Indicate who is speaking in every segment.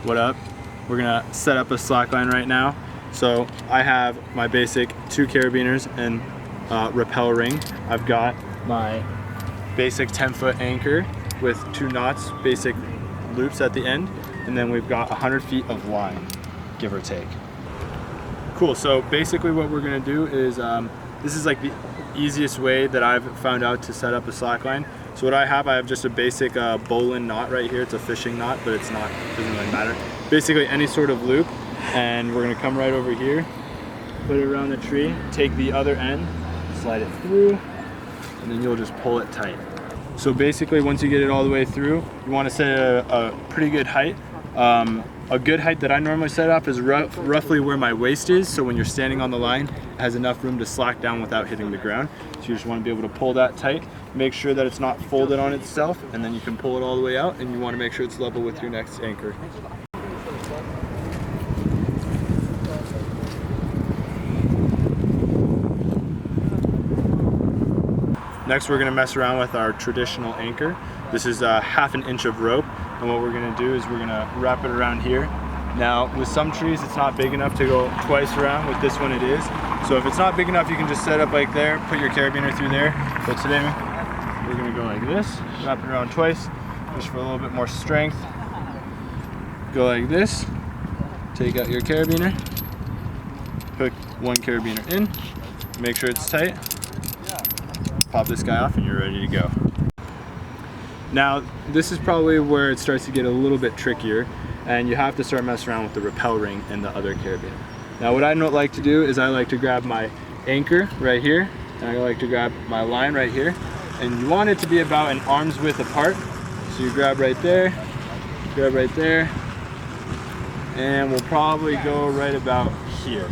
Speaker 1: What up? We're gonna set up a slackline right now. So I have my basic 2 carabiners and rappel ring. I've got my basic 10-foot anchor with 2 knots, basic loops at the end, and then we've got 100 feet of line, give or take. Cool, so basically what we're gonna do is, this is like the easiest way that I've found out to set up a slackline. So what I have just a basic bowline knot right here. It's a fishing knot, but it's not, doesn't really matter. Basically any sort of loop, and we're gonna come right over here, put it around the tree, take the other end, slide it through, and then you'll just pull it tight. So basically once you get it all the way through, you wanna set a pretty good height. A good height that I normally set up is roughly where my waist is, so when you're standing on the line, it has enough room to slack down without hitting the ground. So you just want to be able to pull that tight, make sure that it's not folded on itself, and then you can pull it all the way out, and you want to make sure it's level with your next anchor. Next, we're going to mess around with our traditional anchor. This is 1/2 inch of rope, and what we're going to do is we're going to wrap it around here. Now, with some trees, it's not big enough to go twice around. With this one, it is. So if it's not big enough, you can just set up like there, put your carabiner through there. But today, we're going to go like this, wrap it around twice, just for a little bit more strength. Go like this, take out your carabiner, hook 1 carabiner in, make sure it's tight. Pop this guy off and you're ready to go. Now, this is probably where it starts to get a little bit trickier, and you have to start messing around with the rappel ring and the other carabiner. Now, what I like to do is I like to grab my anchor right here, and I like to grab my line right here, and you want it to be about an arm's width apart. So you grab right there, and we'll probably go right about here.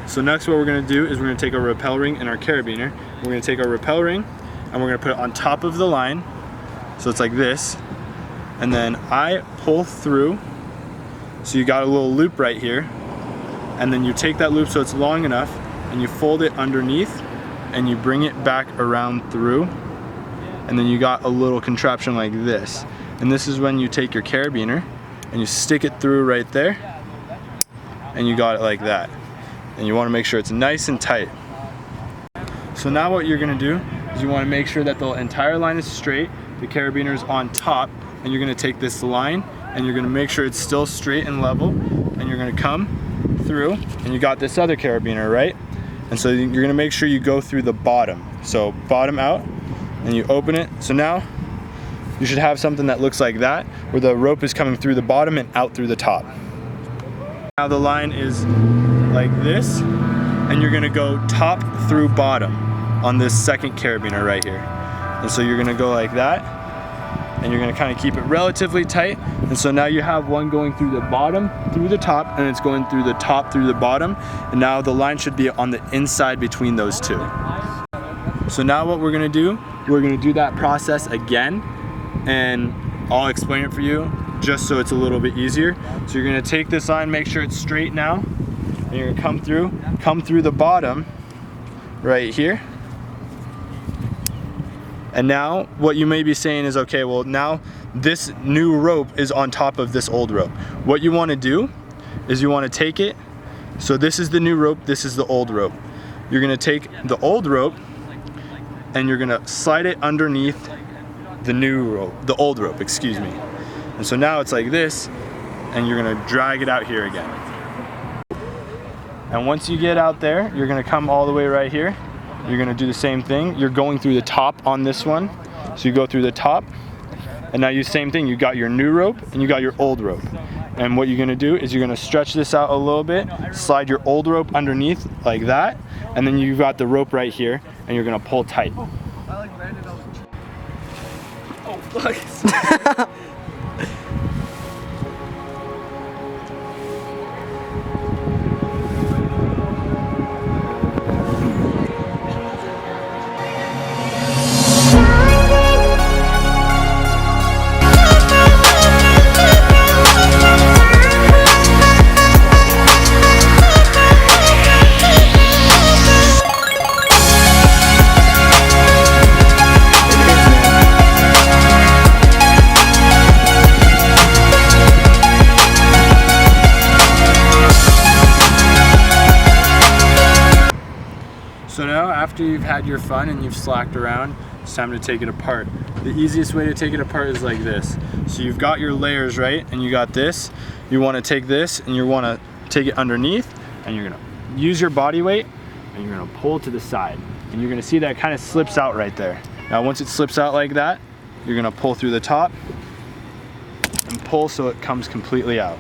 Speaker 1: So next what we're going to do is we're going to take our rappel ring and our carabiner. We're going to take our rappel ring and we're going to put it on top of the line. So it's like this. And then I pull through. So you got a little loop right here. And then you take that loop so it's long enough and you fold it underneath and you bring it back around through. And then you got a little contraption like this. And this is when you take your carabiner and you stick it through right there. And you got it like that. And you want to make sure it's nice and tight. So now what you're going to do is you want to make sure that the entire line is straight, the carabiner is on top, and you're going to take this line and you're going to make sure it's still straight and level, and you're going to come through and you got this other carabiner, right? And so you're going to make sure you go through the bottom. So bottom out and you open it. So now you should have something that looks like that, where the rope is coming through the bottom and out through the top. Now the line is like this, and you're gonna go top through bottom on this second carabiner right here. And so you're gonna go like that, and you're gonna kind of keep it relatively tight. And so now you have one going through the bottom, through the top, and it's going through the top, through the bottom. And now the line should be on the inside between those two. So now what we're gonna do that process again, and I'll explain it for you just so it's a little bit easier. So you're gonna take this line, make sure it's straight now, and you're gonna come through the bottom right here. And now what you may be saying is, okay, well now this new rope is on top of this old rope. What you wanna do is you wanna take it, so this is the new rope, this is the old rope. You're gonna take the old rope and you're gonna slide it underneath the new rope, the old rope, excuse me. And so now it's like this, and you're gonna drag it out here again. And once you get out there, you're gonna come all the way right here. You're gonna do the same thing. You're going through the top on this one. So you go through the top, and now you same thing. You got your new rope and you got your old rope. And what you're gonna do is you're gonna stretch this out a little bit, slide your old rope underneath like that, and then you've got the rope right here, and you're gonna pull tight.
Speaker 2: Oh, fuck.
Speaker 1: had your fun and you've slacked around, it's time to take it apart. The easiest way to take it apart is like this. So you've got your layers, right? And you got this. You want to take this and you want to take it underneath, and you're gonna use your body weight and you're gonna pull to the side. And you're gonna see that it kind of slips out right there. Now once it slips out like that, you're gonna pull through the top and pull so it comes completely out.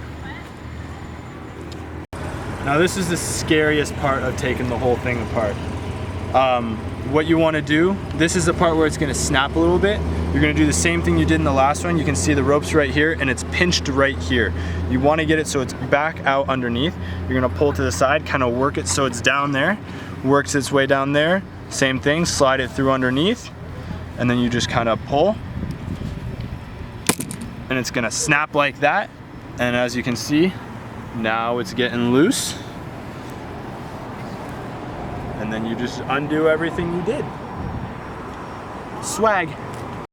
Speaker 1: Now this is the scariest part of taking the whole thing apart. What you want to do, this is the part where it's going to snap a little bit. You're going to do the same thing you did in the last one. You can see the rope's right here and it's pinched right here. You want to get it so it's back out underneath. You're going to pull to the side, kind of work it so it's down there, works its way down there. Same thing, slide it through underneath, and then you just kind of pull, and it's going to snap like that. And as you can see, now it's getting loose. And then you just undo everything you did. Swag.